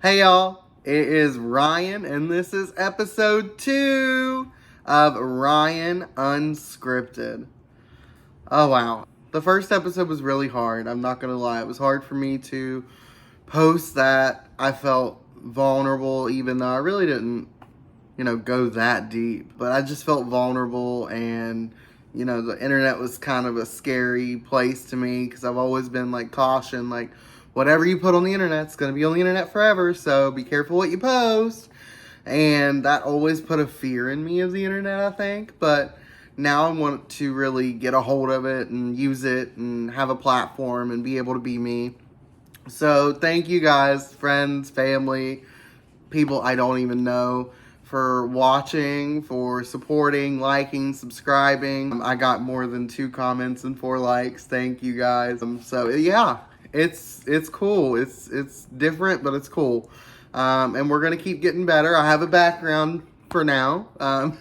Hey y'all, it is Ryan and this is episode 2 of Ryan Unscripted. Oh wow. The first episode was really hard, I'm not gonna lie. It was hard for me to post that. I felt vulnerable even though I really didn't, go that deep. But I just felt vulnerable and, the internet was kind of a scary place to me because I've always been like caution, like, whatever you put on the internet's going to be on the internet forever, so be careful what you post. And that always put a fear in me of the internet, I think. But now I want to really get a hold of it and use it and have a platform and be able to be me. So thank you guys, friends, family, people I don't even know, for watching, for supporting, liking, subscribing. I got more than 2 comments and 4 likes. Thank you guys. So yeah, it's cool. It's different, but it's cool. And we're gonna keep getting better. I have a background for now. I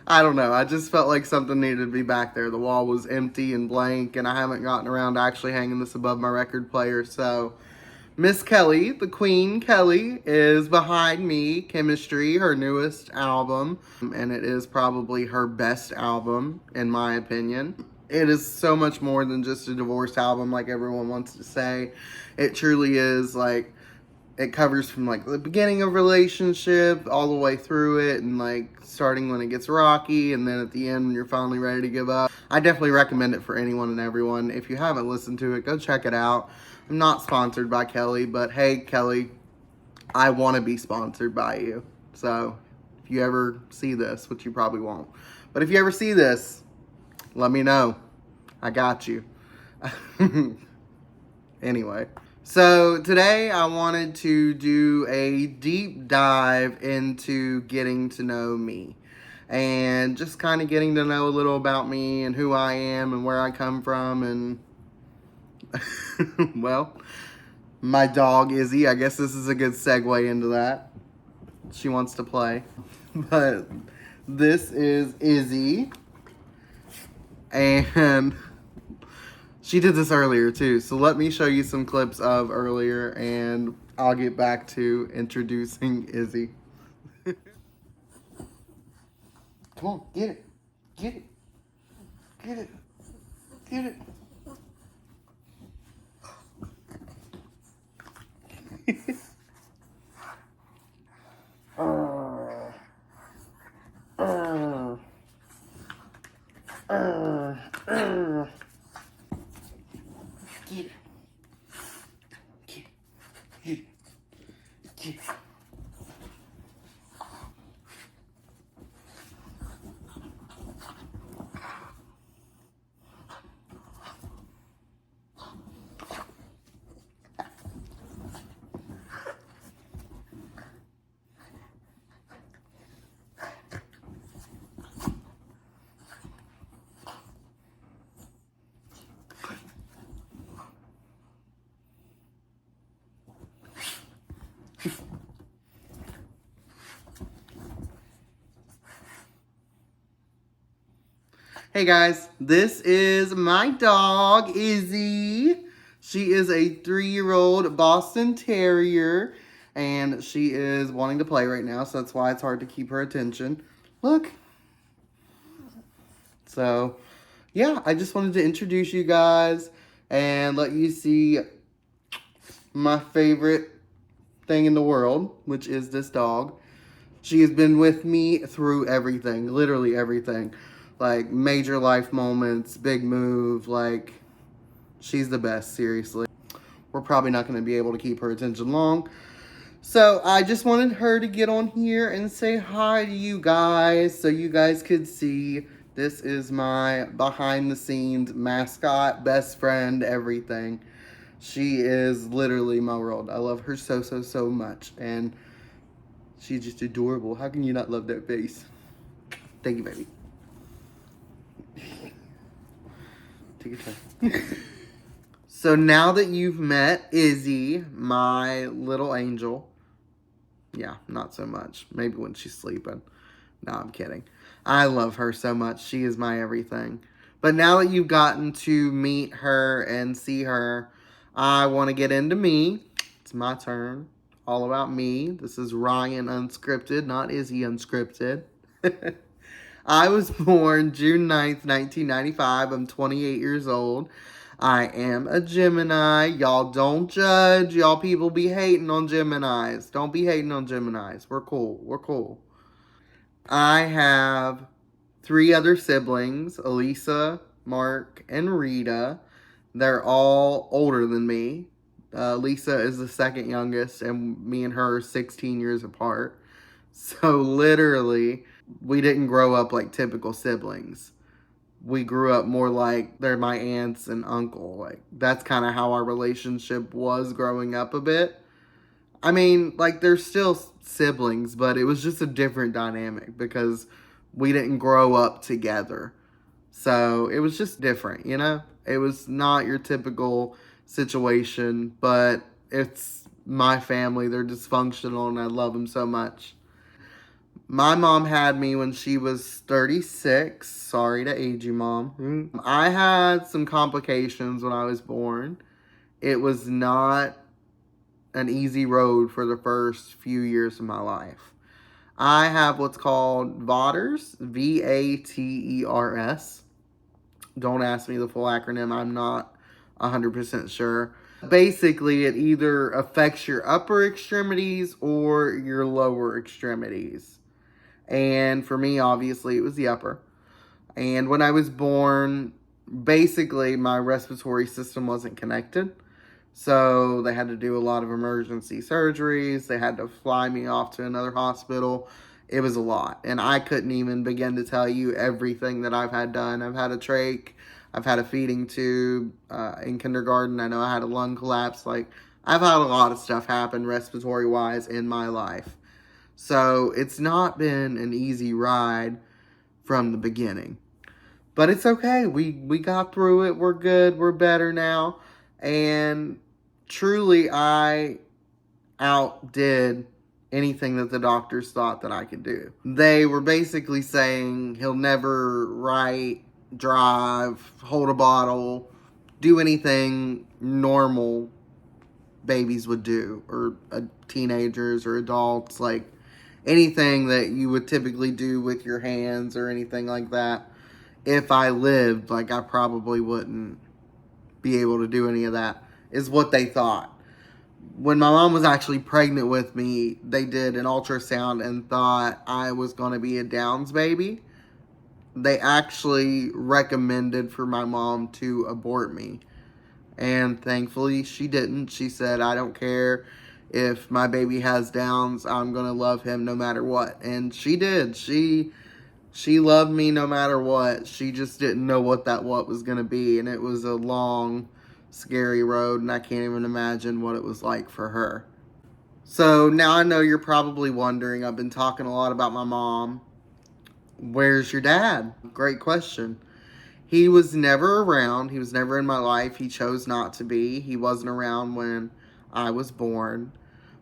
don't know. I just felt like something needed to be back there. The wall was empty and blank, and I haven't gotten around to actually hanging this above my record player. So Miss Kelly, the Queen Kelly, is behind me. Chemistry, her newest album, and it is probably her best album, in my opinion. It is so much more than just a divorce album like everyone wants to say. It truly is, like, it covers from, like, the beginning of a relationship all the way through it, and, like, starting when it gets rocky, and then at the end when you're finally ready to give up. I definitely recommend it for anyone and everyone. If you haven't listened to it, go check it out. I'm not sponsored by Kelly, but hey, Kelly, I want to be sponsored by you. So if you ever see this, which you probably won't, but if you ever see this, let me know. I got you. Anyway, so today I wanted to do a deep dive into getting to know me and just kind of getting to know a little about me and who I am and where I come from. And well, my dog Izzy, I guess this is a good segue into that. She wants to play. But this is Izzy, and she did this earlier too, so let me show you some clips of earlier and I'll get back to introducing Izzy. Come on, get it, get it, get it, get it. Get it. Get it. Get it. Get it. Hey guys, this is my dog, Izzy. She is a 3-year-old Boston Terrier, and she is wanting to play right now, so that's why it's hard to keep her attention. Look. So, yeah, I just wanted to introduce you guys and let you see my favorite thing in the world, which is this dog. She has been with me through everything, literally everything. Like, major life moments, big move, like, she's the best, seriously. We're probably not going to be able to keep her attention long. So, I just wanted her to get on here and say hi to you guys so you guys could see. This is my behind-the-scenes mascot, best friend, everything. She is literally my world. I love her so, so, so much. And she's just adorable. How can you not love that face? Thank you, baby. Take your time. So now that you've met Izzy, my little angel. Yeah, not so much. Maybe when she's sleeping. No, I'm kidding. I love her so much. She is my everything. But now that you've gotten to meet her and see her, I want to get into me. It's my turn. All about me. This is Ryan Unscripted, not Izzy Unscripted. I was born June 9th, 1995. I'm 28 years old. I am a Gemini. Y'all don't judge. Y'all people be hating on Geminis. Don't be hating on Geminis. We're cool. We're cool. I have three other siblings, Elisa, Mark, and Rita. They're all older than me. Lisa is the second youngest, and me and her are 16 years apart. So, literally, we didn't grow up like typical siblings. We grew up more like they're my aunts and uncle. Like, that's kind of how our relationship was growing up a bit. I mean, like, they're still siblings, but it was just a different dynamic because we didn't grow up together. So it was just different, you know? It was not your typical situation, but it's my family. They're dysfunctional and I love them so much. My mom had me when she was 36. Sorry to age you, mom. I had some complications when I was born. It was not an easy road for the first few years of my life. I have what's called VATERS, VATERS. Don't ask me the full acronym. I'm not 100% sure. Basically, it either affects your upper extremities or your lower extremities. And for me, obviously, it was the upper. And when I was born, basically, my respiratory system wasn't connected. So they had to do a lot of emergency surgeries. They had to fly me off to another hospital. It was a lot. And I couldn't even begin to tell you everything that I've had done. I've had a trach. I've had a feeding tube. In kindergarten, I know I had a lung collapse. Like, I've had a lot of stuff happen respiratory-wise in my life. So it's not been an easy ride from the beginning. But it's okay. We got through it. We're good. We're better now. And truly, I outdid anything that the doctors thought that I could do. They were basically saying he'll never write, drive, hold a bottle, do anything normal babies would do, or teenagers or adults, like anything that you would typically do with your hands or anything like that. If I lived, like, I probably wouldn't be able to do any of that, is what they thought. When my mom was actually pregnant with me, they did an ultrasound and thought I was going to be a Downs baby. They actually recommended for my mom to abort me. And thankfully, she didn't. She said, I don't care if my baby has Downs. I'm going to love him no matter what. And she did. She loved me no matter what. She just didn't know what that what was going to be. And it was a long, scary road. And I can't even imagine what it was like for her. So now I know you're probably wondering, I've been talking a lot about my mom. Where's your dad? Great question. He was never around. He was never in my life. He chose not to be. He wasn't around when I was born.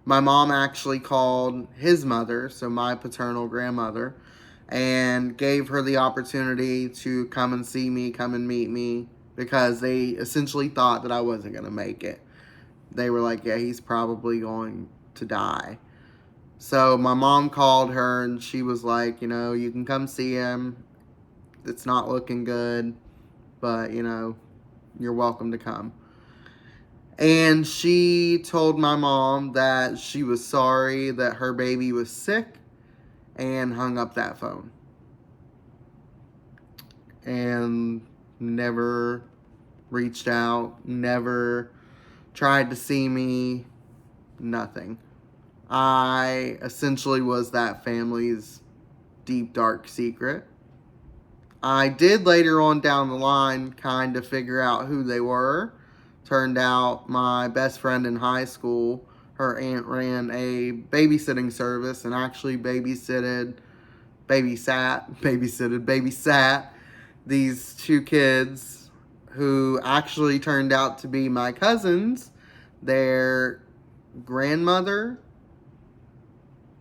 My mom actually called his mother, so my paternal grandmother, and gave her the opportunity to come and see me, come and meet me, because they essentially thought that I wasn't going to make it. They were like, yeah, he's probably going to die. So my mom called her and she was like, you know, you can come see him. It's not looking good, but, you know, you're welcome to come. And she told my mom that she was sorry that her baby was sick and hung up that phone. And never reached out, never tried to see me, nothing. I essentially was that family's deep, dark secret. I did later on down the line kind of figure out who they were. Turned out my best friend in high school, her aunt ran a babysitting service and actually babysat these two kids who actually turned out to be my cousins. Their grandmother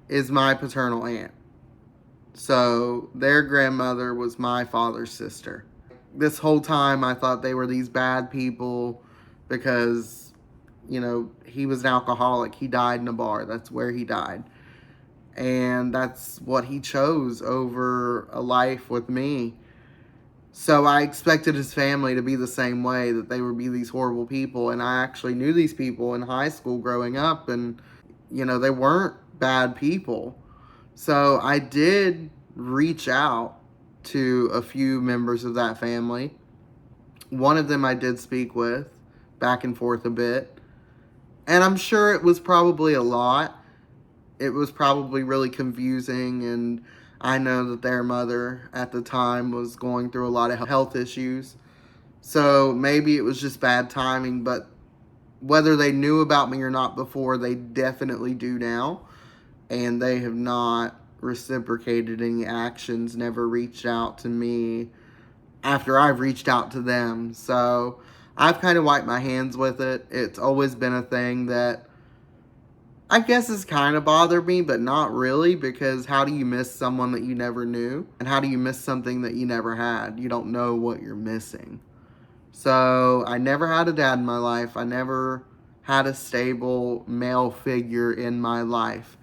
is my paternal aunt. So their grandmother was my father's sister. This whole time I thought they were these bad people because he was an alcoholic. He died in a bar. That's where he died. And that's what he chose over a life with me. So I expected his family to be the same way, that they would be these horrible people. And I actually knew these people in high school growing up, and, they weren't bad people. So I did reach out to a few members of that family. One of them I did speak with back and forth a bit. And I'm sure it was probably a lot. It was probably really confusing, and I know that their mother at the time was going through a lot of health issues. So maybe it was just bad timing, but whether they knew about me or not before, they definitely do now. And they have not reciprocated any actions, never reached out to me after I've reached out to them. So I've kind of wiped my hands with it. It's always been a thing that I guess has kind of bothered me, but not really, because how do you miss someone that you never knew? And how do you miss something that you never had? You don't know what you're missing. So I never had a dad in my life. I never had a stable male figure in my life.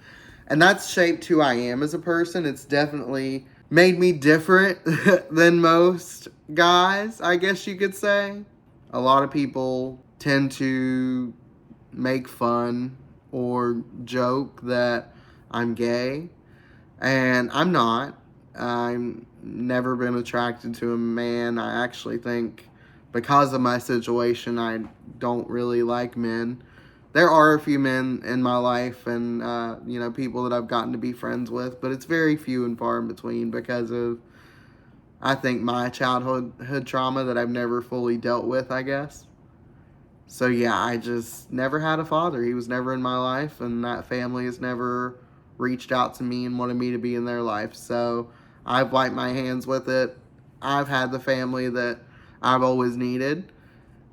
And that's shaped who I am as a person. It's definitely made me different than most guys, I guess you could say. A lot of people tend to make fun or joke that I'm gay, and I'm not. I've never been attracted to a man. I actually think because of my situation, I don't really like men. There are a few men in my life, and people that I've gotten to be friends with, but it's very few and far in between because of, I think, my childhood trauma that I've never fully dealt with, I guess. So yeah, I just never had a father. He was never in my life, and that family has never reached out to me and wanted me to be in their life. So I've wiped my hands with it. I've had the family that I've always needed.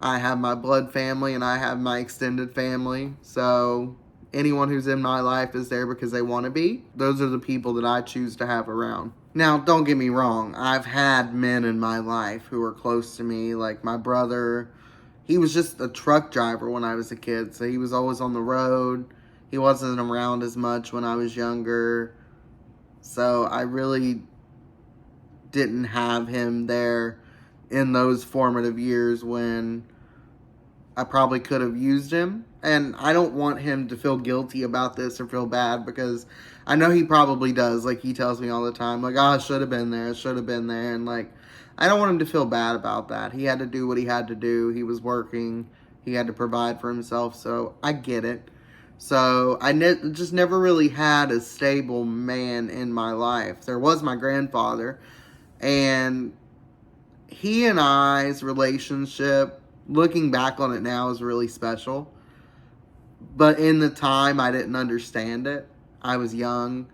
I have my blood family and I have my extended family. So anyone who's in my life is there because they want to be. Those are the people that I choose to have around. Now, don't get me wrong. I've had men in my life who are close to me, like my brother. He was just a truck driver when I was a kid, so he was always on the road. He wasn't around as much when I was younger. So I really didn't have him there in those formative years when I probably could have used him. And I don't want him to feel guilty about this or feel bad, because I know he probably does. Like, he tells me all the time, like, oh, I should have been there. I should have been there. And, like, I don't want him to feel bad about that. He had to do what he had to do. He was working. He had to provide for himself. So I get it. So I just never really had a stable man in my life. There was my grandfather. And he and I's relationship, looking back on it now, is really special. But in the time, I didn't understand it. I was young.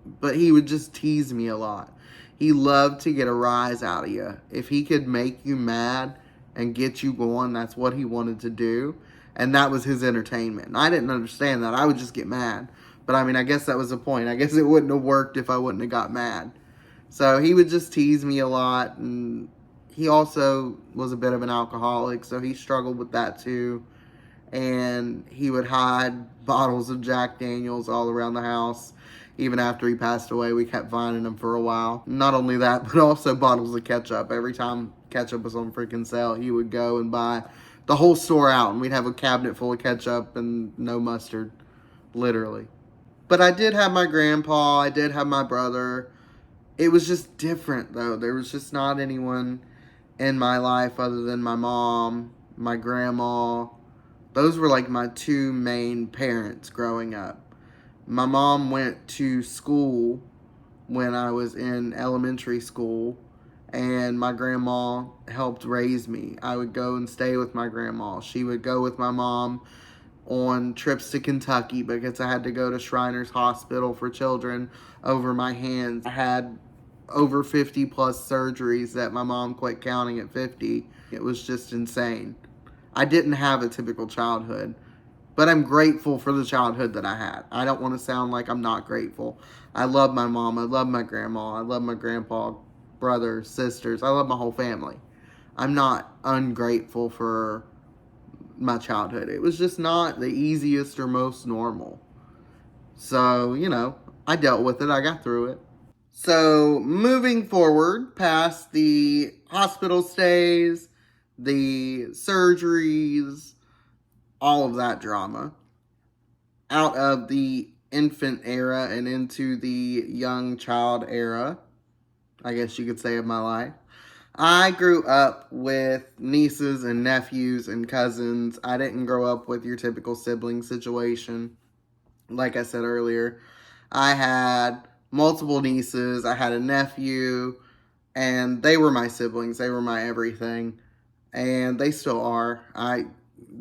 But he would just tease me a lot. He loved to get a rise out of you. If he could make you mad and get you going, that's what he wanted to do. And that was his entertainment. And I didn't understand that. I would just get mad. But I mean, I guess that was the point. I guess it wouldn't have worked if I wouldn't have got mad. So he would just tease me a lot. And he also was a bit of an alcoholic, so he struggled with that too. And he would hide bottles of Jack Daniels all around the house. Even after he passed away, we kept finding them for a while. Not only that, but also bottles of ketchup. Every time ketchup was on freaking sale, he would go and buy the whole store out, and we'd have a cabinet full of ketchup and no mustard, literally. But I did have my grandpa. I did have my brother. It was just different, though. There was just not anyone in my life other than my mom, my grandma. Those were like my two main parents growing up. My mom went to school when I was in elementary school, and my grandma helped raise me. I would go and stay with my grandma. She would go with my mom on trips to Kentucky because I had to go to Shriners Hospital for Children over my hands. I had over 50 plus surgeries that my mom quit counting at 50. It was just insane. I didn't have a typical childhood, but I'm grateful for the childhood that I had. I don't want to sound like I'm not grateful. I love my mom. I love my grandma. I love my grandpa, brothers, sisters. I love my whole family. I'm not ungrateful for my childhood. It was just not the easiest or most normal. So, I dealt with it. I got through it. So, moving forward past the hospital stays, the surgeries, all of that drama, out of the infant era and into the young child era, I guess you could say, of my life. I grew up with nieces and nephews and cousins. I didn't grow up with your typical sibling situation. Like I said earlier, I had multiple nieces, I had a nephew, and they were my siblings. They were my everything, and they still are. I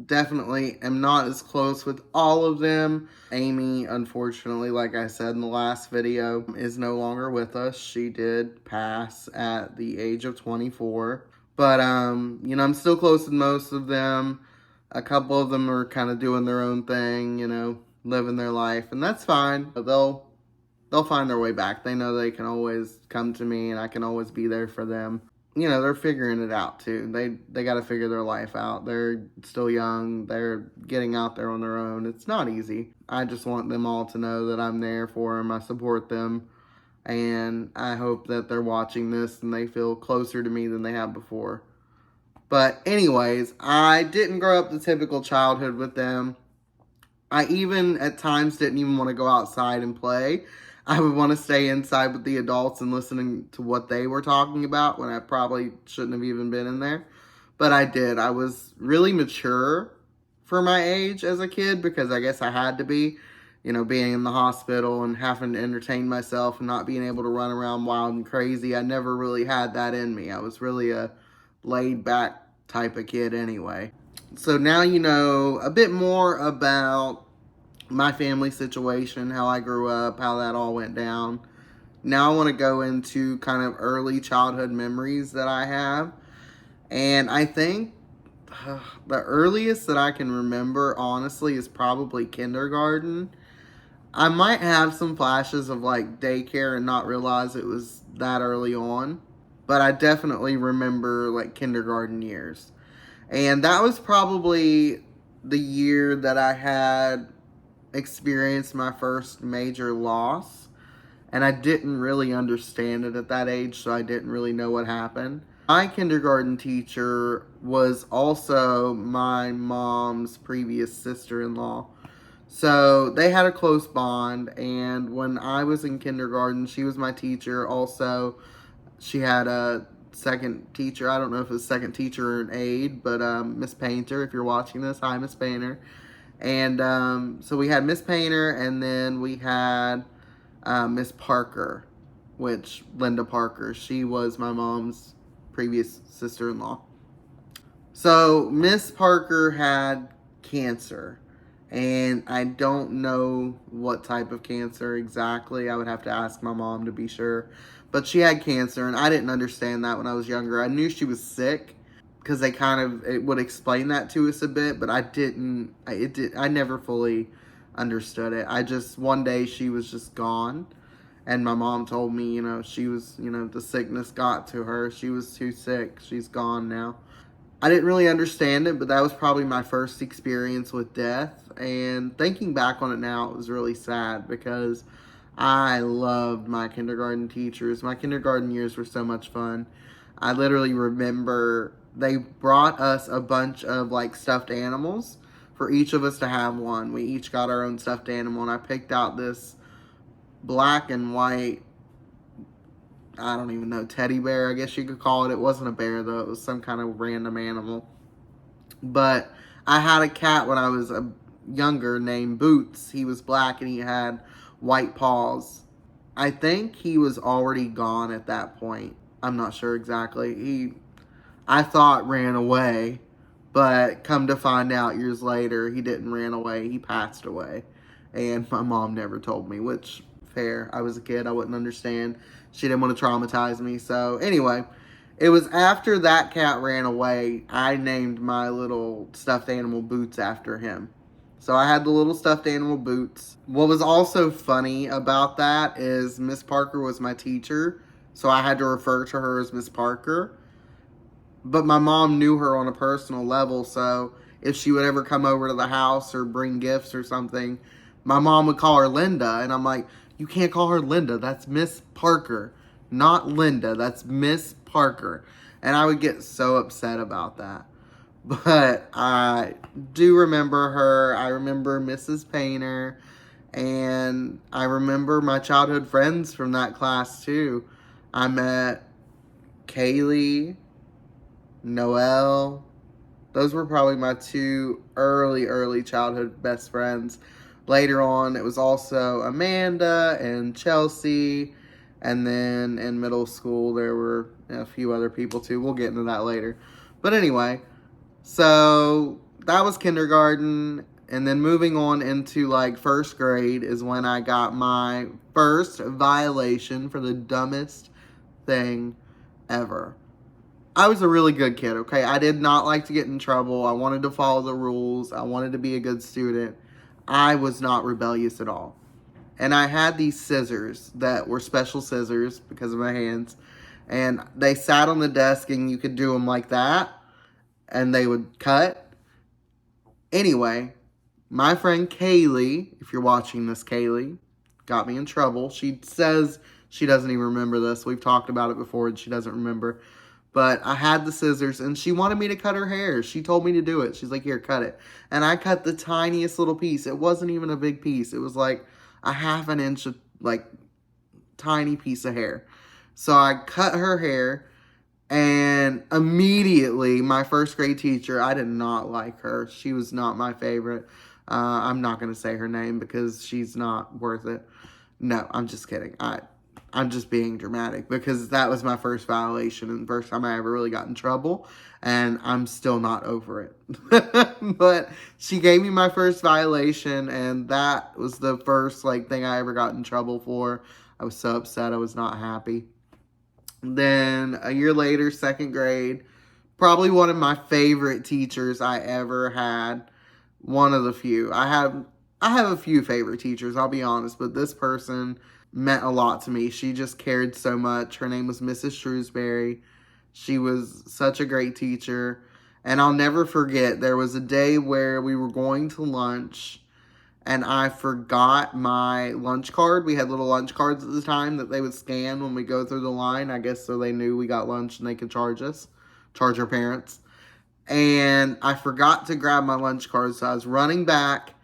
definitely am not as close with all of them. Amy, unfortunately, like I said in the last video, is no longer with us. She did pass at the age of 24. But, I'm still close with most of them. A couple of them are kind of doing their own thing, living their life, and that's fine. But they'll find their way back. They know they can always come to me, and I can always be there for them. They're figuring it out too. They got to figure their life out. They're still young. They're getting out there on their own. It's not easy. I just want them all to know that I'm there for them. I support them, and I hope that they're watching this and they feel closer to me than they have before. But anyways, I didn't grow up the typical childhood with them. I even at times didn't even want to go outside and play. I would want to stay inside with the adults and listening to what they were talking about when I probably shouldn't have even been in there. But I did. I was really mature for my age as a kid because I guess I had to be, being in the hospital and having to entertain myself and not being able to run around wild and crazy. I never really had that in me. I was really a laid back type of kid anyway. So now you know a bit more about my family situation, how I grew up, how that all went down. Now I want to go into kind of early childhood memories that I have. And I think the earliest that I can remember, honestly, is probably kindergarten. I might have some flashes of like daycare and not realize it was that early on. But I definitely remember like kindergarten years. And that was probably the year that I had experienced my first major loss, and I didn't really understand it at that age, so I didn't really know what happened. My kindergarten teacher was also my mom's previous sister-in-law, so they had a close bond. And when I was in kindergarten, she was my teacher. Also, she had a second teacher. I don't know if it was second teacher or an aide, but Miss Painter, if you're watching this, hi Miss Painter. And so we had Miss Painter, and then we had Miss Parker, which Linda Parker. She was my mom's previous sister-in-law. So Miss Parker had cancer, and I don't know what type of cancer exactly. I would have to ask my mom to be sure. But she had cancer, and I didn't understand that when I was younger. I knew she was sick, because they it would explain that to us a bit, but I never fully understood it. One day she was just gone, and my mom told me, she was, the sickness got to her. She was too sick. She's gone now. I didn't really understand it, but that was probably my first experience with death. And thinking back on it now, it was really sad because I loved my kindergarten teachers. My kindergarten years were so much fun. I literally remember they brought us a bunch of like stuffed animals for each of us to have one. We each got our own stuffed animal, and I picked out this black and white, I don't even know, teddy bear, I guess you could call it. It wasn't a bear though, it was some kind of random animal. But I had a cat when I was younger named Boots. He was black and he had white paws. I think he was already gone at that point. I'm not sure exactly. I thought ran away, but come to find out years later, he didn't ran away. He passed away. And my mom never told me, which, fair. I was a kid. I wouldn't understand. She didn't want to traumatize me. So anyway, it was after that cat ran away, I named my little stuffed animal Boots after him. So I had the little stuffed animal Boots. What was also funny about that is Miss Parker was my teacher, so I had to refer to her as Miss Parker. But my mom knew her on a personal level, so if she would ever come over to the house or bring gifts or something, my mom would call her Linda. And I'm like, you can't call her Linda. That's Miss Parker, not Linda. That's Miss Parker. And I would get so upset about that. But I do remember her. I remember Mrs. Painter. And I remember my childhood friends from that class too. I met Kaylee, Noelle. Those were probably my two early childhood best friends. Later on, it was also Amanda and Chelsea. And then in middle school, there were a few other people too. We'll get into that later. But anyway, so that was kindergarten. And then moving on into like first grade is when I got my first violation for the dumbest thing ever. I was a really good kid, okay? I did not like to get in trouble. I wanted to follow the rules. I wanted to be a good student. I was not rebellious at all. And I had these scissors that were special scissors because of my hands. And they sat on the desk and you could do them like that. And they would cut. Anyway, my friend Kaylee, if you're watching this, Kaylee, got me in trouble. She says she doesn't even remember this. We've talked about it before and she doesn't remember. But I had the scissors and she wanted me to cut her hair. She told me to do it. She's like, here, cut it. And I cut the tiniest little piece. It wasn't even a big piece. It was like a half an inch of like tiny piece of hair. So I cut her hair and immediately my first grade teacher, I did not like her. She was not my favorite. I'm not going to say her name because she's not worth it. No, I'm just kidding. I'm just being dramatic because that was my first violation and the first time I ever really got in trouble, and I'm still not over it. But she gave me my first violation, and that was the first thing I ever got in trouble for. I was so upset. I was not happy. Then a year later, second grade, probably one of my favorite teachers I ever had. One of the few. I have a few favorite teachers, I'll be honest, but this person meant a lot to me. She just cared so much. Her name was Mrs. Shrewsbury. She was such a great teacher. And I'll never forget, there was a day where we were going to lunch and I forgot my lunch card. We had little lunch cards at the time that they would scan when we go through the line, I guess so they knew we got lunch and they could charge our parents. And I forgot to grab my lunch card, so I was running back,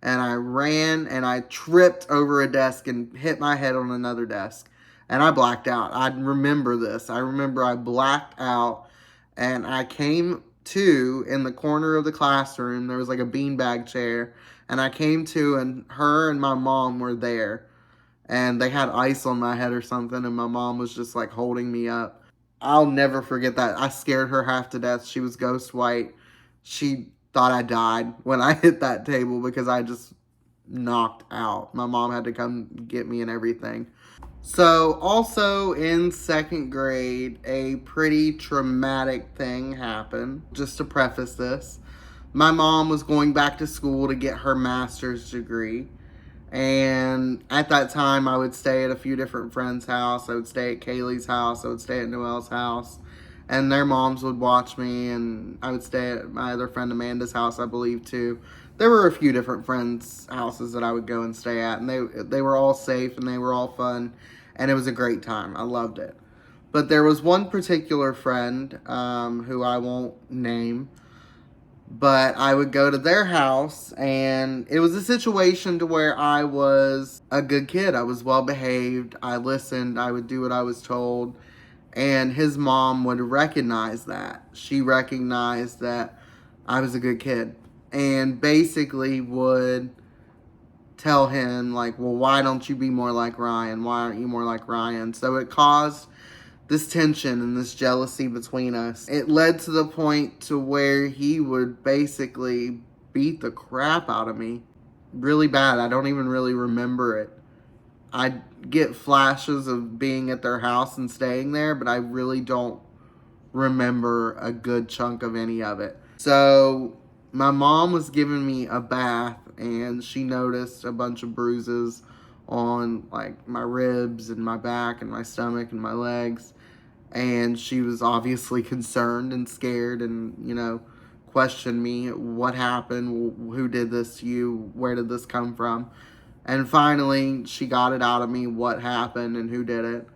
and I ran, and I tripped over a desk and hit my head on another desk. And I blacked out. I remember this. I remember I blacked out, and I came to in the corner of the classroom. There was like a beanbag chair, and I came to, and her and my mom were there. And they had ice on my head or something, and my mom was just holding me up. I'll never forget that. I scared her half to death. She was ghost white. She thought I died when I hit that table because I just knocked out. My mom had to come get me and everything. So also in second grade, a pretty traumatic thing happened. Just to preface this, my mom was going back to school to get her master's degree. And at that time, I would stay at a few different friends' house. I would stay at Kaylee's house. I would stay at Noelle's house. And their moms would watch me. And I would stay at my other friend Amanda's house, I believe, too. There were a few different friends' houses that I would go and stay at. And they were all safe and they were all fun. And it was a great time. I loved it. But there was one particular friend who I won't name. But I would go to their house, and it was a situation to where I was a good kid. I was well behaved. I listened. I would do what I was told. And his mom would recognize that. She recognized that I was a good kid. And basically would tell him, well, why don't you be more like Ryan? Why aren't you more like Ryan? So it caused this tension and this jealousy between us. It led to the point to where he would basically beat the crap out of me. Really bad. I don't even really remember it. I get flashes of being at their house and staying there, but I really don't remember a good chunk of any of it. So my mom was giving me a bath and she noticed a bunch of bruises on my ribs and my back and my stomach and my legs. And she was obviously concerned and scared and, questioned me. What happened? Who did this to you? Where did this come from? And finally, she got it out of me what happened and who did it.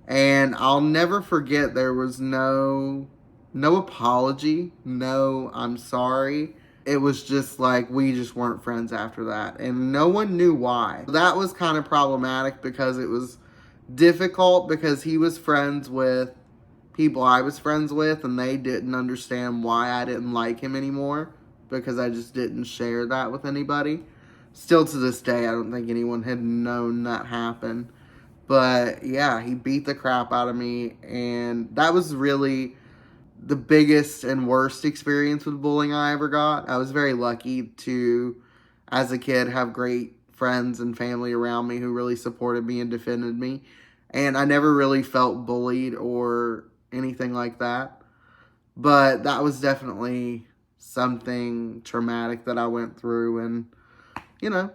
And I'll never forget, there was no apology, no I'm sorry. It was just like we just weren't friends after that. And no one knew why. That was kind of problematic because it was difficult because he was friends with people I was friends with and they didn't understand why I didn't like him anymore because I just didn't share that with anybody. Still to this day, I don't think anyone had known that happened. But yeah, he beat the crap out of me, and that was really the biggest and worst experience with bullying I ever got. I was very lucky to, as a kid, have great friends and family around me who really supported me and defended me. And I never really felt bullied or anything like that. But that was definitely something traumatic that I went through, and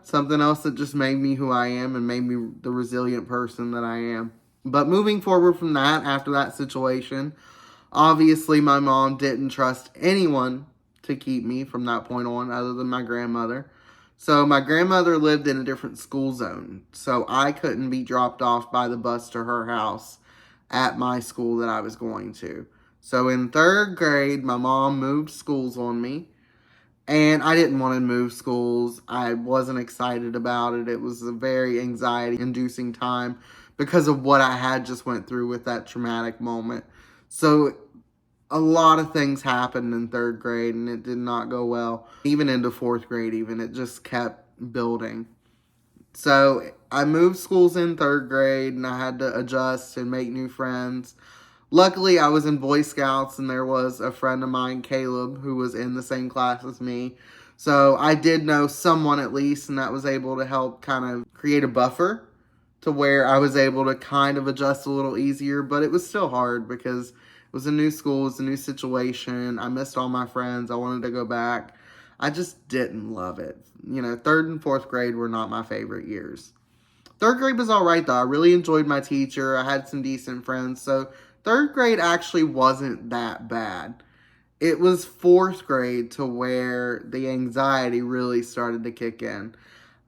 something else that just made me who I am and made me the resilient person that I am. But moving forward from that, after that situation, obviously my mom didn't trust anyone to keep me from that point on other than my grandmother. So my grandmother lived in a different school zone, so I couldn't be dropped off by the bus to her house at my school that I was going to. So in 3rd grade, my mom moved schools on me. And I didn't want to move schools. I wasn't excited about it. It was a very anxiety-inducing time because of what I had just went through with that traumatic moment. So a lot of things happened in 3rd grade, and it did not go well. Even into 4th grade, even. It just kept building. So I moved schools in 3rd grade, and I had to adjust and make new friends. Luckily, I was in Boy Scouts, and there was a friend of mine, Caleb, who was in the same class as me. So I did know someone at least, and that was able to help kind of create a buffer to where I was able to kind of adjust a little easier. But it was still hard because it was a new school, it was a new situation. I missed all my friends. I wanted to go back. I just didn't love it. 3rd and 4th grade were not my favorite years. 3rd grade was all right, though. I really enjoyed my teacher. I had some decent friends. So 3rd grade actually wasn't that bad. It was 4th grade to where the anxiety really started to kick in.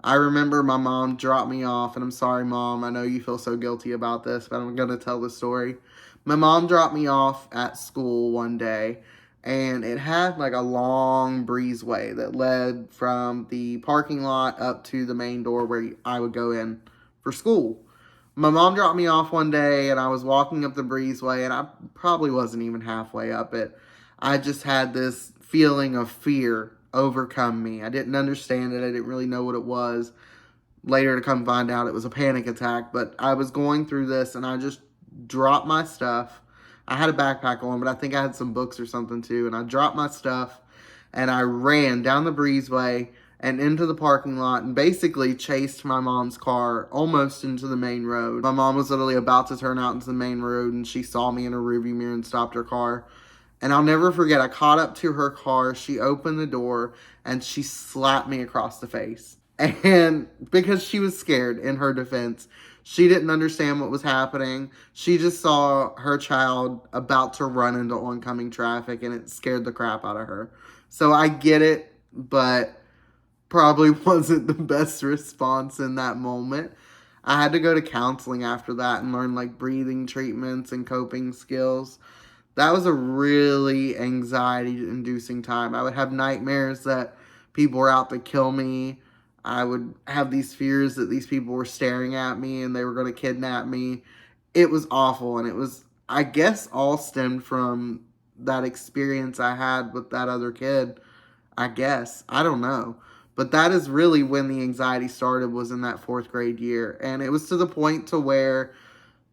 I remember my mom dropped me off, and I'm sorry, Mom, I know you feel so guilty about this, but I'm going to tell the story. My mom dropped me off at school one day, and it had like a long breezeway that led from the parking lot up to the main door where I would go in for school. My mom dropped me off one day, and I was walking up the breezeway, and I probably wasn't even halfway up it. I just had this feeling of fear overcome me. I didn't understand it. I didn't really know what it was. Later to come find out it was a panic attack, but I was going through this, and I just dropped my stuff. I had a backpack on, but I think I had some books or something too, and I dropped my stuff, and I ran down the breezeway and into the parking lot and basically chased my mom's car almost into the main road. My mom was literally about to turn out into the main road, and she saw me in her rearview mirror and stopped her car. And I'll never forget, I caught up to her car, she opened the door, and she slapped me across the face. And because she was scared, in her defense, she didn't understand what was happening. She just saw her child about to run into oncoming traffic, and it scared the crap out of her. So I get it, but probably wasn't the best response in that moment. I had to go to counseling after that and learn like breathing treatments and coping skills. That was a really anxiety-inducing time. I would have nightmares that people were out to kill me. I would have these fears that these people were staring at me and they were going to kidnap me. It was awful, and it was, I guess, all stemmed from that experience I had with that other kid. I guess. I don't know. But that is really when the anxiety started, was in that 4th grade year. And it was to the point to where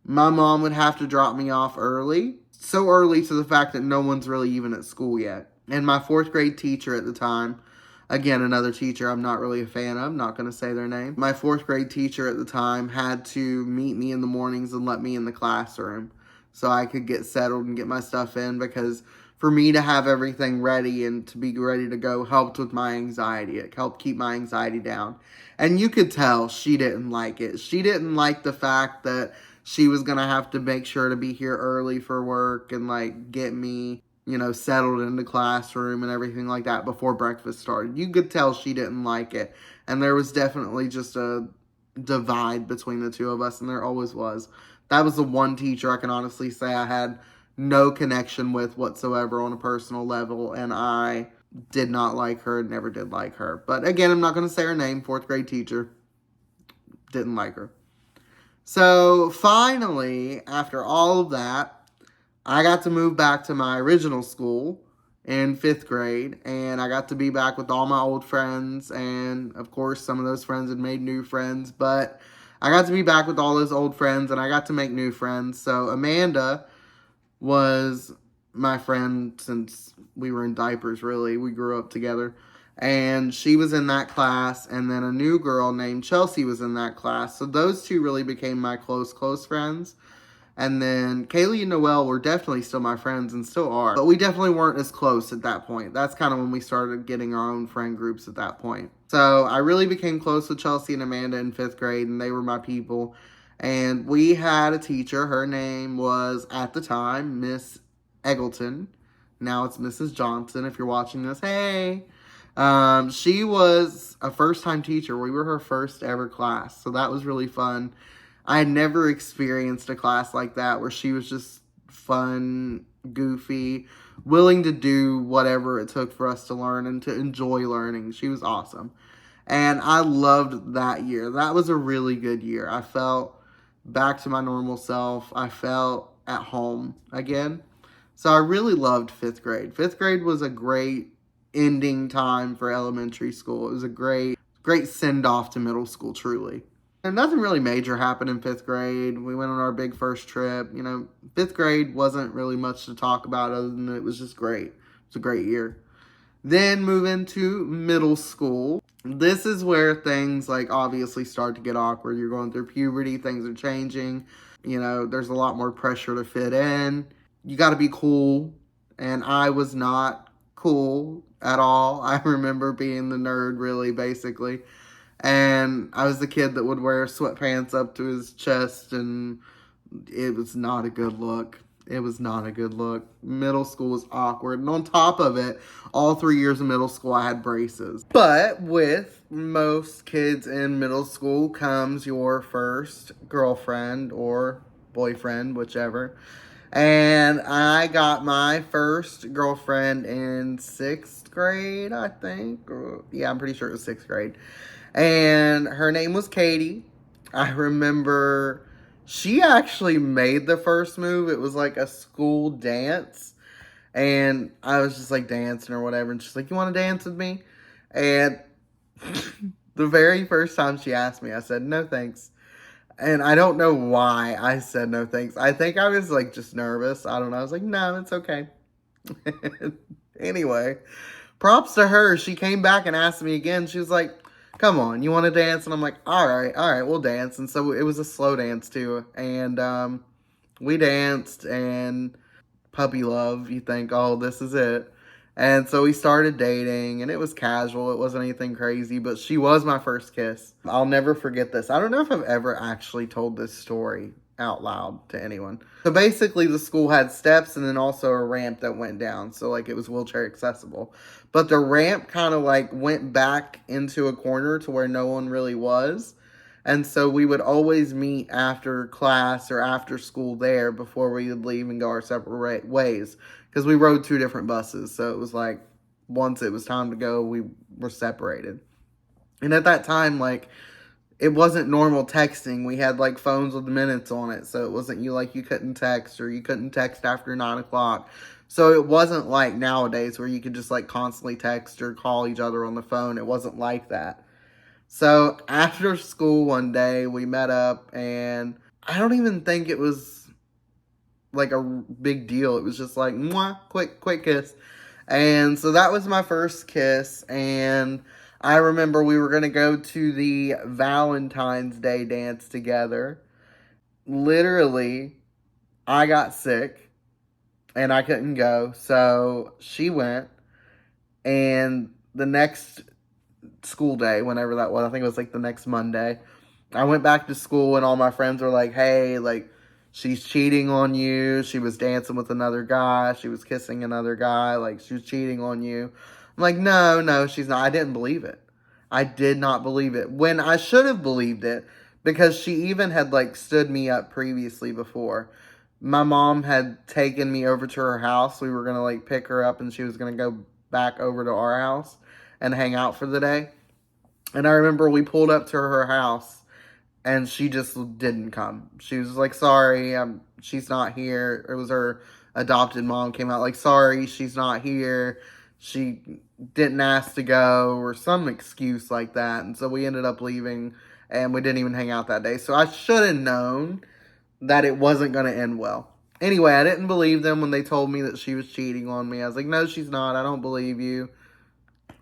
my mom would have to drop me off early. So early to the fact that no one's really even at school yet. And my 4th grade teacher at the time, again, another teacher I'm not really a fan of, not going to say their name. My 4th grade teacher at the time had to meet me in the mornings and let me in the classroom so I could get settled and get my stuff in, because for me to have everything ready and to be ready to go helped with my anxiety. It helped keep my anxiety down. And you could tell she didn't like it. She didn't like the fact that she was going to have to make sure to be here early for work and like get me settled in the classroom and everything like that before breakfast started. You could tell she didn't like it. And there was definitely just a divide between the two of us, and there always was. That was the one teacher I can honestly say I had no connection with whatsoever on a personal level, and I did not like her, never did like her. But again, I'm not going to say her name, fourth grade teacher. Didn't like her. So finally, after all of that, I got to move back to my original school in fifth grade, and I got to be back with all my old friends, and of course some of those friends had made new friends, but I got to be back with all those old friends, and I got to make new friends. So Amanda was my friend since we were in diapers, really. We grew up together. And she was in that class, and then a new girl named Chelsea was in that class. So those two really became my close friends. And then Kaylee and Noelle were definitely still my friends and still are. But we definitely weren't as close at that point. That's kind of when we started getting our own friend groups at that point. So I really became close with Chelsea and Amanda in fifth grade, and they were my people. And we had a teacher. Her name was, at the time, Miss Eggleton. Now it's Mrs. Johnson. If you're watching this, hey. She was a first-time teacher. We were her first ever class. So that was really fun. I had never experienced a class like that where she was just fun, goofy, willing to do whatever it took for us to learn and to enjoy learning. She was awesome. And I loved that year. That was a really good year. I felt back to my normal self. I felt at home again. So I really loved fifth grade. Fifth grade was a great ending time for elementary school. It was a great send off to middle school, truly. And nothing really major happened in fifth grade. We went on our big first trip. Fifth grade wasn't really much to talk about other than it was just great. It was a great year. Then move into middle school. This is where things obviously start to get awkward. You're going through puberty. Things are changing. There's a lot more pressure to fit in. You got to be cool. And I was not cool at all. I remember being the nerd, really, basically. And I was the kid that would wear sweatpants up to his chest, and it was not a good look. It was not a good look. Middle school was awkward. And on top of it, all 3 years of middle school, I had braces. But with most kids in middle school comes your first girlfriend or boyfriend, whichever. And I got my first girlfriend in sixth grade, I think. Yeah, I'm pretty sure it was sixth grade. And her name was Katie. I remember she actually made the first move. It was like a school dance. And I was just dancing or whatever. And she's like, "You want to dance with me?" And the very first time she asked me, I said, "No, thanks." And I don't know why I said no thanks. I think I was just nervous. I don't know. I was like, "No, it's okay." Anyway, props to her. She came back and asked me again. She was like, "Come on, you want to dance?" And I'm like, all right, we'll dance. And so it was a slow dance too. And we danced, and puppy love, you think, oh, this is it. And so we started dating, and it was casual. It wasn't anything crazy, but she was my first kiss. I'll never forget this. I don't know if I've ever actually told this story out loud to anyone. So basically the school had steps and then also a ramp that went down. So it was wheelchair accessible. But the ramp kind of went back into a corner to where no one really was. And so we would always meet after class or after school there before we would leave and go our separate ways. Because we rode 2 different buses. So it was once it was time to go, we were separated. And at that time, it wasn't normal texting. We had phones with minutes on it. So it wasn't you couldn't text, or you couldn't text after 9 o'clock. So it wasn't like nowadays where you could just constantly text or call each other on the phone. It wasn't like that. So after school one day, we met up, and I don't even think it was a big deal. It was just mwah, quick kiss. And so that was my first kiss. And I remember we were going to go to the Valentine's Day dance together. Literally, I got sick and I couldn't go. So she went, and the next school day, whenever that was, I think it was the next Monday, I went back to school, and all my friends were like, "Hey, she's cheating on you. She was dancing with another guy. She was kissing another guy. Like, she was cheating on you. I'm like, no, she's not. I didn't believe it. I did not believe it. When I should have believed it, because she even had, like, stood me up previously before. My mom had taken me over to her house. We were going to, like, pick her up, and she was going to go back over to our house and hang out for the day. And I remember we pulled up to her house, and she just didn't come. She was like, sorry, she's not here. It was her adopted mom came out like, sorry, she's not here. She didn't ask to go, or some excuse like that. And so we ended up leaving, and we didn't even hang out that day. So I should have known that it wasn't going to end well. Anyway, I didn't believe them when they told me that she was cheating on me. I was like, no, she's not. I don't believe you.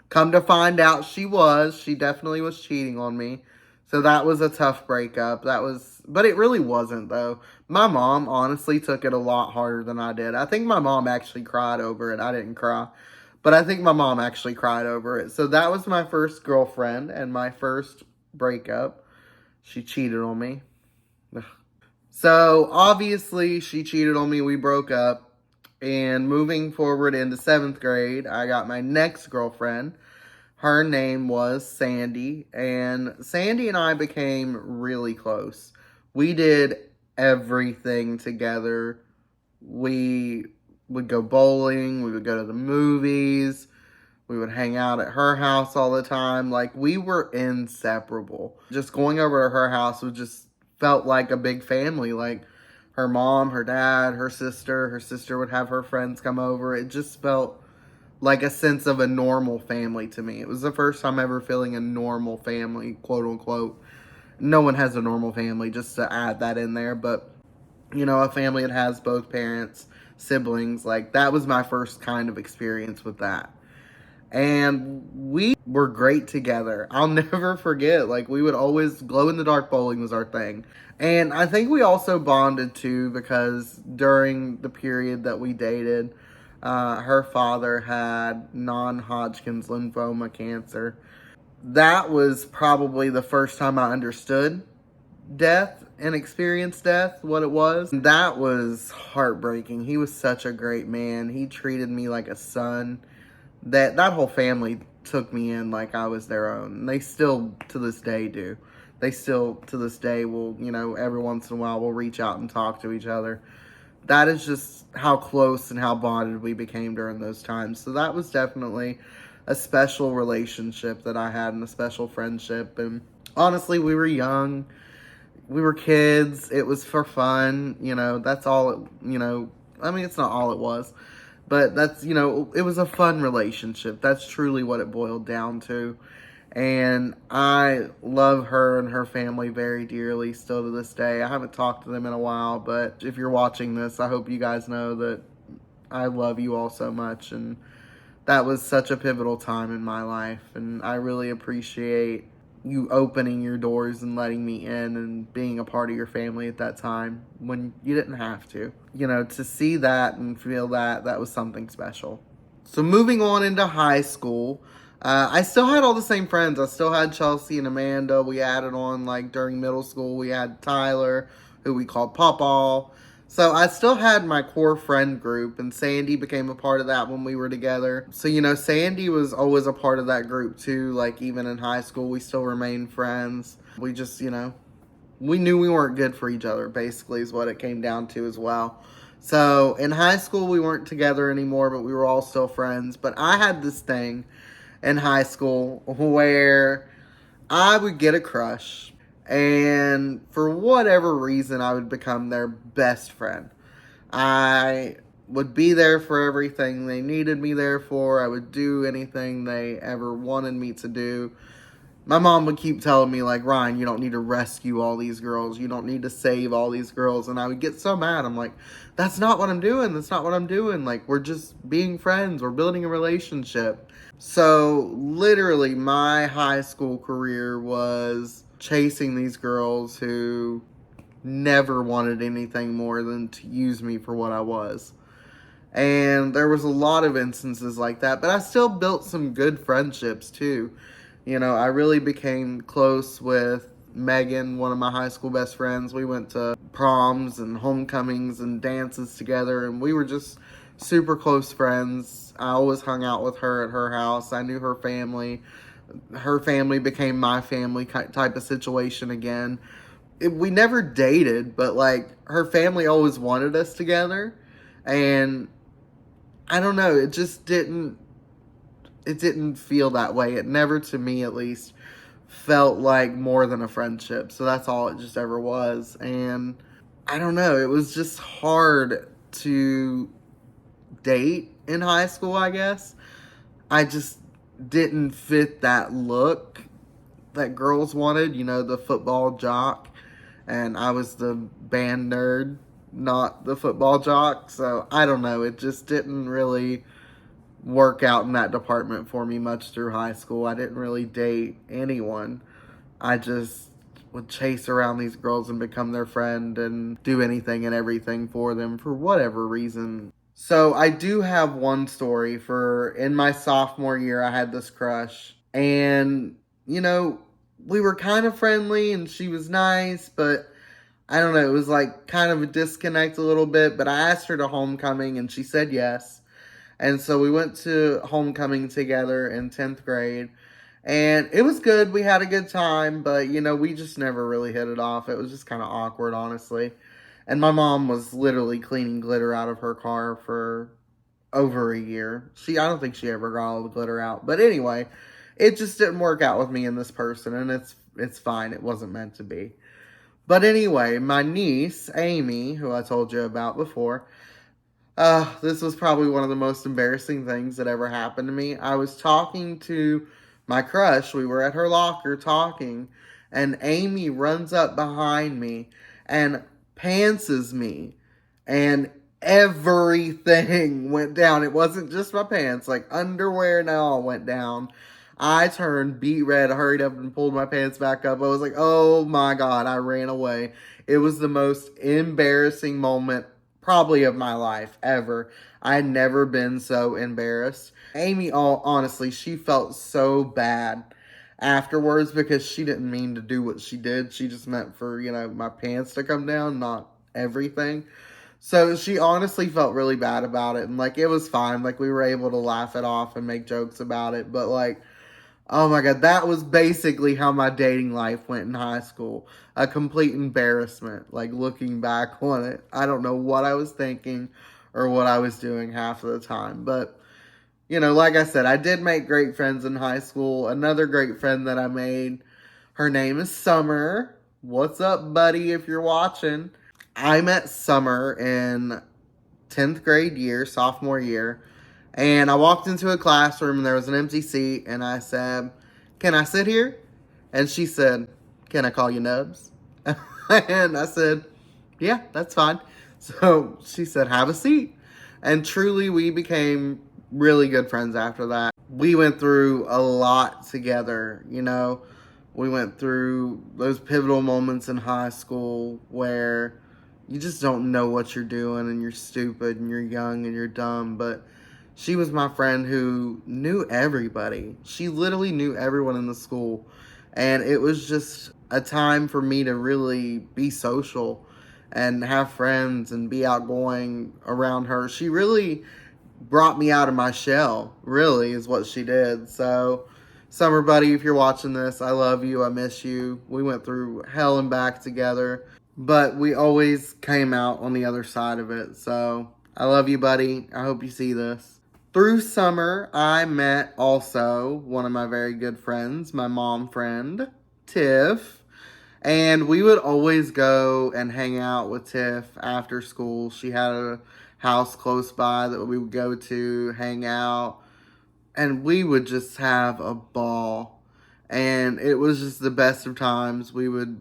Come to find out, she was. She definitely was cheating on me. So that was a tough breakup. But it really wasn't, though. My mom honestly took it a lot harder than I did. I think my mom actually cried over it. I didn't cry. But I think my mom actually cried over it. So that was my first girlfriend and my first breakup. She cheated on me. So obviously she cheated on me. We broke up. And moving forward into 7th grade, I got my next girlfriend. Her name was Sandy. And Sandy and I became really close. We did everything together. We would go bowling. We would go to the movies. We would hang out at her house all the time. Like, we were inseparable. Just going over to her house was just felt like a big family. Like, her mom, her dad, her sister would have her friends come over. It just felt like a sense of a normal family to me. It was the first time ever feeling a normal family, quote unquote. No one has a normal family, just to add that in there. But, you know, a family that has both parents, siblings, like, that was my first kind of experience with that. And we were great together. I'll never forget. Like, we would always, glow-in-the-dark bowling was our thing. And I think we also bonded, too, because during the period that we dated, her father had non-Hodgkin's lymphoma cancer. That was probably the first time I understood death and experienced death, what it was. That was heartbreaking. He was such a great man. He treated me like a son. That whole family took me in like I was their own. And they still, to this day, do. They still, to this day, will, you know, every once in a while, will reach out and talk to each other. That is just how close and how bonded we became during those times. So that was definitely a special relationship that I had and a special friendship. And honestly, we were young. We were kids. It was for fun. You know, that's all it, you know, I mean, it's not all it was. But that's, you know, it was a fun relationship. That's truly what it boiled down to. And I love her and her family very dearly still to this day. I haven't talked to them in a while, but if you're watching this, I hope you guys know that I love you all so much. And that was such a pivotal time in my life. And I really appreciate you opening your doors and letting me in and being a part of your family at that time when you didn't have to. You know, to see that and feel that was something special. So moving on into high school, I still had all the same friends. I still had Chelsea and Amanda. We added on, like, during middle school. We had Tyler, who we called Pawpaw. So I still had my core friend group, and Sandy became a part of that when we were together. So, you know, Sandy was always a part of that group, too. Like, even in high school, we still remained friends. We just, you know, we knew we weren't good for each other, basically, is what it came down to as well. So in high school, we weren't together anymore, but we were all still friends. But I had this thing in high school where I would get a crush, and for whatever reason, I would become their best friend. I would be there for everything they needed me there for. I would do anything they ever wanted me to do. My mom would keep telling me, like, Ryan, you don't need to rescue all these girls. You don't need to save all these girls. And I would get so mad. I'm like, that's not what I'm doing. That's not what I'm doing. Like, we're just being friends. We're building a relationship. So, literally, my high school career was chasing these girls who never wanted anything more than to use me for what I was. And there was a lot of instances like that. But I still built some good friendships, too. You know, I really became close with Megan, one of my high school best friends. We went to proms and homecomings and dances together, and we were just super close friends. I always hung out with her at her house. I knew her family. Her family became my family type of situation again. We never dated, but like her family always wanted us together, and I don't know, it didn't feel that way. It never, to me at least, felt like more than a friendship. So that's all it just ever was. And I don't know, it was just hard to date in high school, I guess. I just didn't fit that look that girls wanted, the football jock. And I was the band nerd, not the football jock. So I don't know, it just didn't really work out in that department for me much through high school. I didn't really date anyone. I just would chase around these girls and become their friend and do anything and everything for them for whatever reason. So I do have one story for in my sophomore year. I had this crush, and we were kind of friendly and she was nice, but I don't know, it was like kind of a disconnect a little bit. But I asked her to homecoming and she said yes. And so we went to homecoming together in 10th grade. And it was good. We had a good time. But, we just never really hit it off. It was just kind of awkward, honestly. And my mom was literally cleaning glitter out of her car for over a year. I don't think she ever got all the glitter out. But anyway, it just didn't work out with me and this person. And it's fine. It wasn't meant to be. But anyway, my niece, Amy, who I told you about before, this was probably one of the most embarrassing things that ever happened to me. I was talking to my crush. We were at her locker talking, and Amy runs up behind me and pantses me, and everything went down. It wasn't just my pants, like underwear and all went down. I turned beet red, hurried up and pulled my pants back up. I was like, oh my God, I ran away. It was the most embarrassing moment probably of my life ever. I had never been so embarrassed. Amy, honestly, she felt so bad afterwards because she didn't mean to do what she did. She just meant for, my pants to come down, not everything. So she honestly felt really bad about it. And like, it was fine. Like, we were able to laugh it off and make jokes about it. But like, oh my God, that was basically how my dating life went in high school. A complete embarrassment, like looking back on it. I don't know what I was thinking or what I was doing half of the time. But, like I said, I did make great friends in high school. Another great friend that I made, her name is Summer. What's up, buddy, if you're watching? I met Summer in 10th grade year, sophomore year. And I walked into a classroom and there was an empty seat, and I said, "Can I sit here?" And she said, "Can I call you Nubs?" And I said, "Yeah, that's fine." So she said, "Have a seat." And truly, we became really good friends after that. We went through a lot together, We went through those pivotal moments in high school where you just don't know what you're doing and you're stupid and you're young and you're dumb, but she was my friend who knew everybody. She literally knew everyone in the school. And it was just a time for me to really be social and have friends and be outgoing around her. She really brought me out of my shell, really, is what she did. So, Summer buddy, if you're watching this, I love you. I miss you. We went through hell and back together, but we always came out on the other side of it. So, I love you, buddy. I hope you see this. Through summer, I met also one of my very good friends, my mom friend, Tiff. And we would always go and hang out with Tiff after school. She had a house close by that we would go to, hang out. And we would just have a ball. And it was just the best of times. We would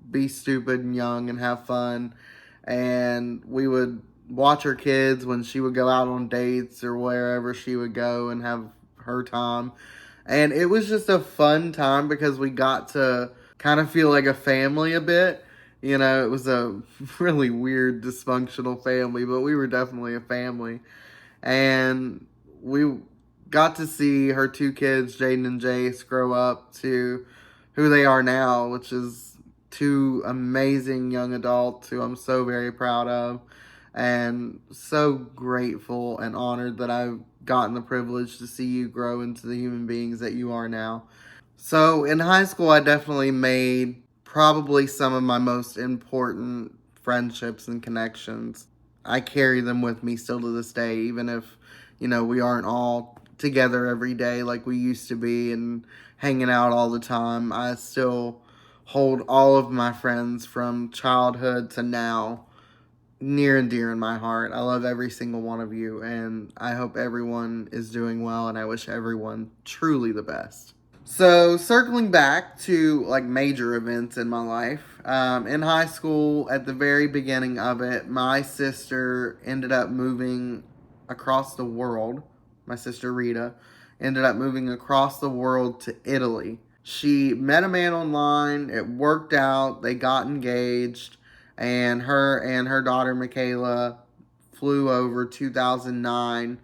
be stupid and young and have fun. And we would watch her kids when she would go out on dates or wherever she would go and have her time. And it was just a fun time because we got to kind of feel like a family a bit. It was a really weird, dysfunctional family, but we were definitely a family. And we got to see her two kids, Jaden and Jace, grow up to who they are now, which is two amazing young adults who I'm so very proud of, and so grateful and honored that I've gotten the privilege to see you grow into the human beings that you are now. So in high school, I definitely made probably some of my most important friendships and connections. I carry them with me still to this day, even if, we aren't all together every day like we used to be and hanging out all the time. I still hold all of my friends from childhood to now near and dear in my heart. I love every single one of you, and I hope everyone is doing well, and I wish everyone truly the best. So, circling back to like major events in my life, in high school, at the very beginning of it, my sister ended up moving across the world. My sister Rita ended up moving across the world to Italy. She met a man online, it worked out, they got engaged, and her daughter Michaela flew over 2009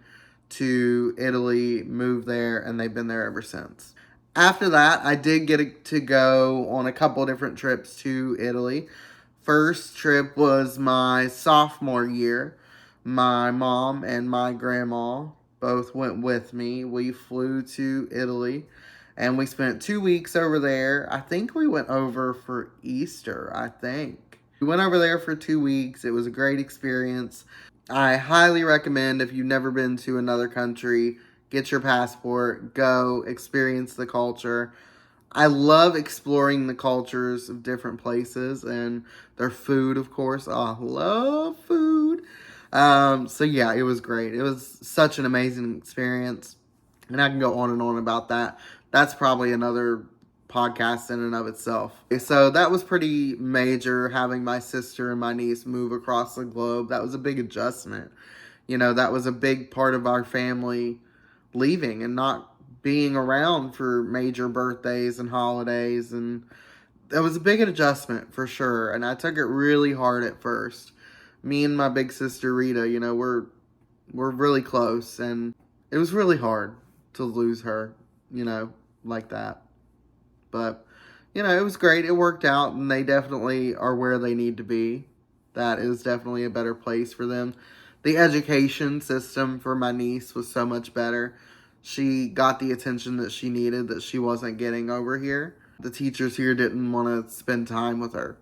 to Italy, moved there, and they've been there ever since. After that, I did get to go on a couple different trips to Italy. First trip was my sophomore year. My mom and my grandma both went with me. We flew to Italy and we spent 2 weeks over there. I think we went over for Easter, I think. We went over there for 2 weeks. It was a great experience. I highly recommend, if you've never been to another country, get your passport, go experience the culture. I love exploring the cultures of different places and their food, of course. Oh, I love food. So yeah, it was great. It was such an amazing experience, and I can go on and on about that. That's probably another podcast in and of itself. So that was pretty major, having my sister and my niece move across the globe. That was a big adjustment. That was a big part of our family leaving and not being around for major birthdays and holidays, and that was a big adjustment for sure, and I took it really hard at first. Me and my big sister Rita, we're really close, and it was really hard to lose her, like that. But it was great. It worked out, and they definitely are where they need to be. That is definitely a better place for them. The education system for my niece was so much better. She got the attention that she needed that she wasn't getting over here. The teachers here didn't want to spend time with her.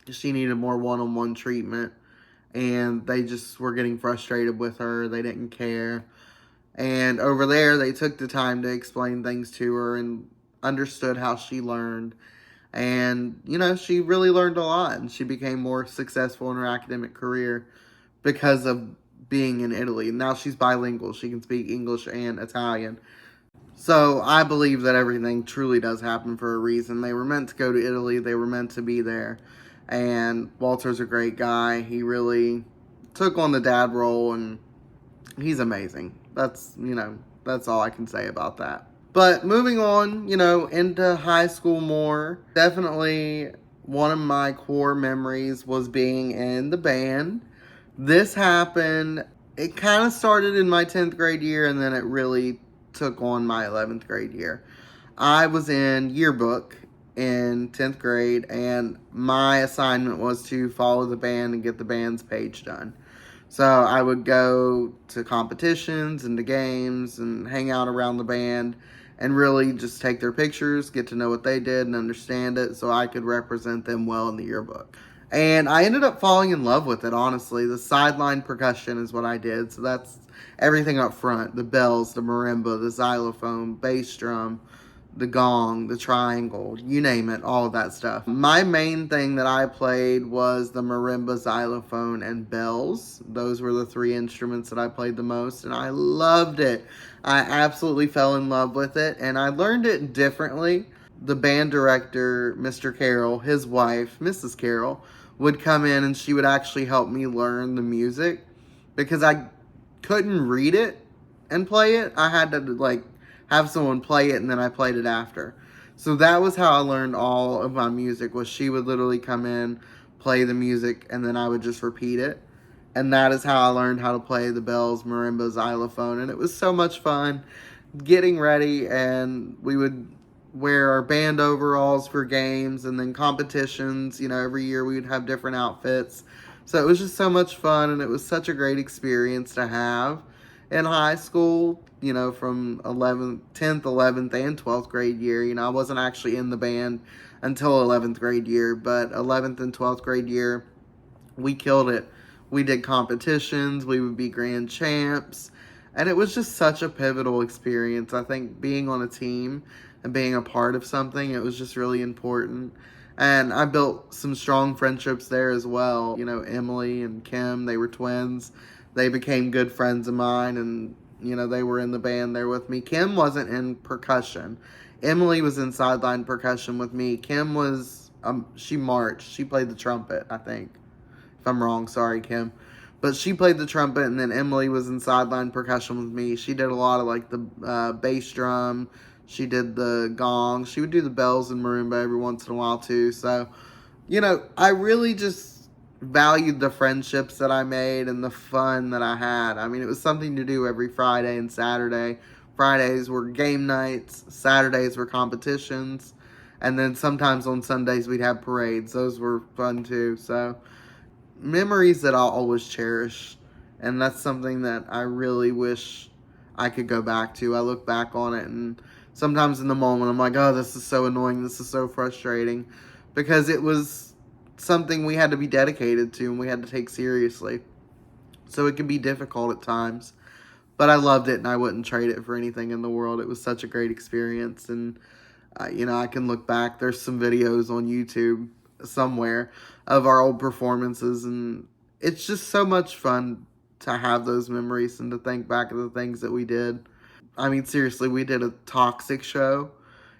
She needed more one-on-one treatment, and they just were getting frustrated with her. They didn't care. And over there, they took the time to explain things to her and understood how she learned. And, she really learned a lot, and she became more successful in her academic career because of being in Italy. Now she's bilingual. She can speak English and Italian. So I believe that everything truly does happen for a reason. They were meant to go to Italy. They were meant to be there. And Walter's a great guy. He really took on the dad role, and he's amazing. That's all I can say about that. But moving on, into high school more, definitely one of my core memories was being in the band. This happened, it kind of started in my 10th grade year, and then it really took on my 11th grade year. I was in yearbook in 10th grade, and my assignment was to follow the band and get the band's page done. So I would go to competitions and to games and hang out around the band and really just take their pictures, get to know what they did and understand it so I could represent them well in the yearbook. And I ended up falling in love with it, honestly. The sideline percussion is what I did. So that's everything up front. The bells, the marimba, the xylophone, bass drum, the gong, the triangle, you name it, all of that stuff. My main thing that I played was the marimba, xylophone, and bells. Those were the three instruments that I played the most, and I loved it. I absolutely fell in love with it, and I learned it differently. The band director, Mr. Carroll, his wife, Mrs. Carroll, would come in and she would actually help me learn the music because I couldn't read it and play it. I had to have someone play it, and then I played it after. So that was how I learned all of my music, was she would literally come in, play the music, and then I would just repeat it. And that is how I learned how to play the bells, marimba, xylophone, and it was so much fun getting ready, and we would wear our band overalls for games and then competitions. Every year we would have different outfits. So it was just so much fun, and it was such a great experience to have in high school, from 11th, 10th, 11th, and 12th grade year. I wasn't actually in the band until 11th grade year, but 11th and 12th grade year, we killed it. We did competitions, we would be grand champs, and it was just such a pivotal experience. I think being on a team and being a part of something, it was just really important. And I built some strong friendships there as well. Emily and Kim, they were twins. They became good friends of mine, and, they were in the band there with me. Kim wasn't in percussion. Emily was in sideline percussion with me. Kim was, she marched. She played the trumpet, I think. If I'm wrong, sorry, Kim. But she played the trumpet, and then Emily was in sideline percussion with me. She did a lot of like the bass drum. She did the gong. She would do the bells and marimba every once in a while too. So, I really just valued the friendships that I made and the fun that I had. I mean, it was something to do every Friday and Saturday. Fridays were game nights. Saturdays were competitions. And then sometimes on Sundays we'd have parades. Those were fun too. So, memories that I'll always cherish, and that's something that I really wish I could go back to. I look back on it, and sometimes in the moment I'm like, oh, this is so annoying, this is so frustrating, because it was something we had to be dedicated to and we had to take seriously. So it can be difficult at times, but I loved it and I wouldn't trade it for anything in the world. It was such a great experience, and I can look back. There's some videos on YouTube somewhere of our old performances, and it's just so much fun to have those memories and to think back of the things that we did. I mean, seriously, we did a Toxic show.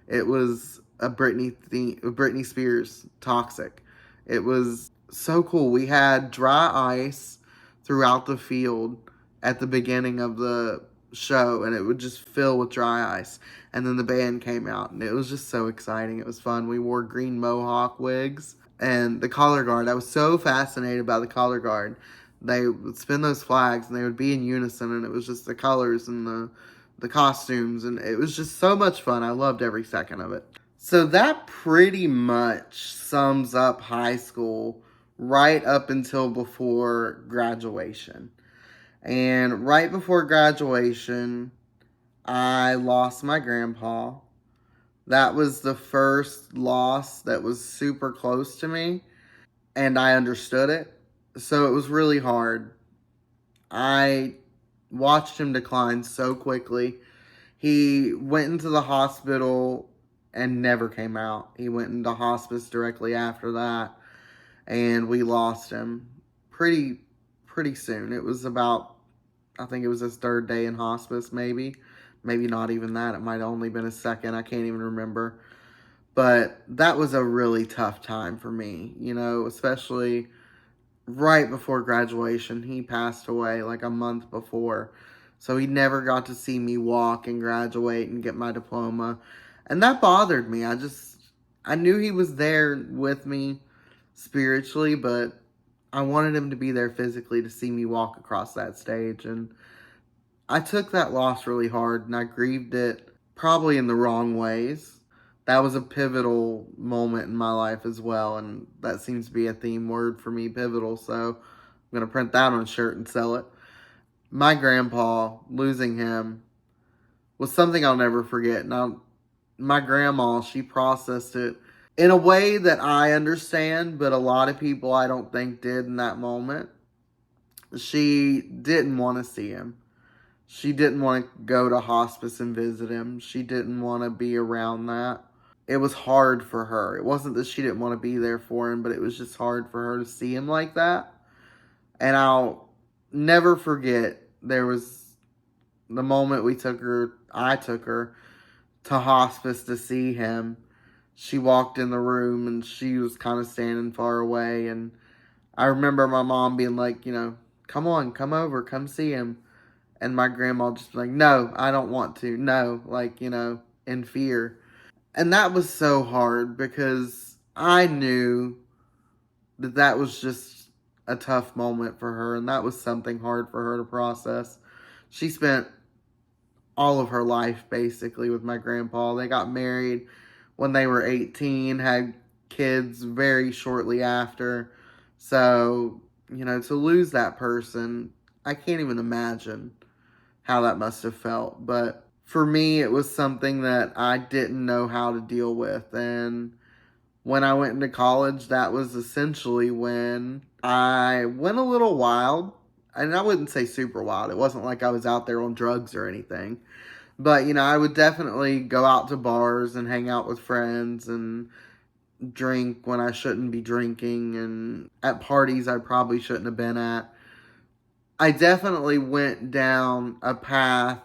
It was a Britney Spears Toxic. It was so cool. We had dry ice throughout the field at the beginning of the show, and it would just fill with dry ice. And then the band came out, and it was just so exciting. It was fun. We wore green mohawk wigs, and the color guard. I was so fascinated by the color guard. They would spin those flags, and they would be in unison, and it was just the colors and the costumes, and it was just so much fun. I loved every second of it. So that pretty much sums up high school right up until before graduation. And right before graduation, I lost my grandpa. That was the first loss that was super close to me, and I understood it. So it was really hard. I watched him decline so quickly. He went into the hospital and never came out. He went into hospice directly after that, and we lost him pretty soon. It was about, I think it was his third day in hospice, maybe not even that. It might have only been a second. I can't even remember. But that was a really tough time for me, especially right before graduation. He passed away like a month before. So he never got to see me walk and graduate and get my diploma. And that bothered me. I knew he was there with me spiritually, but I wanted him to be there physically to see me walk across that stage. And I took that loss really hard, and I grieved it probably in the wrong ways. That was a pivotal moment in my life as well, and that seems to be a theme word for me, pivotal, so I'm going to print that on a shirt and sell it. My grandpa, losing him, was something I'll never forget. Now, my grandma, she processed it in a way that I understand, but a lot of people I don't think did in that moment. She didn't want to see him. She didn't want to go to hospice and visit him. She didn't want to be around that. It was hard for her. It wasn't that she didn't want to be there for him, but it was just hard for her to see him like that. And I'll never forget, there was the moment I took her to hospice to see him. She walked in the room and she was kind of standing far away. And I remember my mom being like, come on, come over, come see him. And my grandma just like, no, I don't want to. No, in fear. And that was so hard because I knew that was just a tough moment for her. And that was something hard for her to process. She spent all of her life basically with my grandpa. They got married when they were 18, had kids very shortly after. So, to lose that person, I can't even imagine how that must have felt. But for me, it was something that I didn't know how to deal with. And when I went into college, that was essentially when I went a little wild. And I wouldn't say super wild. It wasn't like I was out there on drugs or anything. But, I would definitely go out to bars and hang out with friends and drink when I shouldn't be drinking, and at parties I probably shouldn't have been at. I definitely went down a path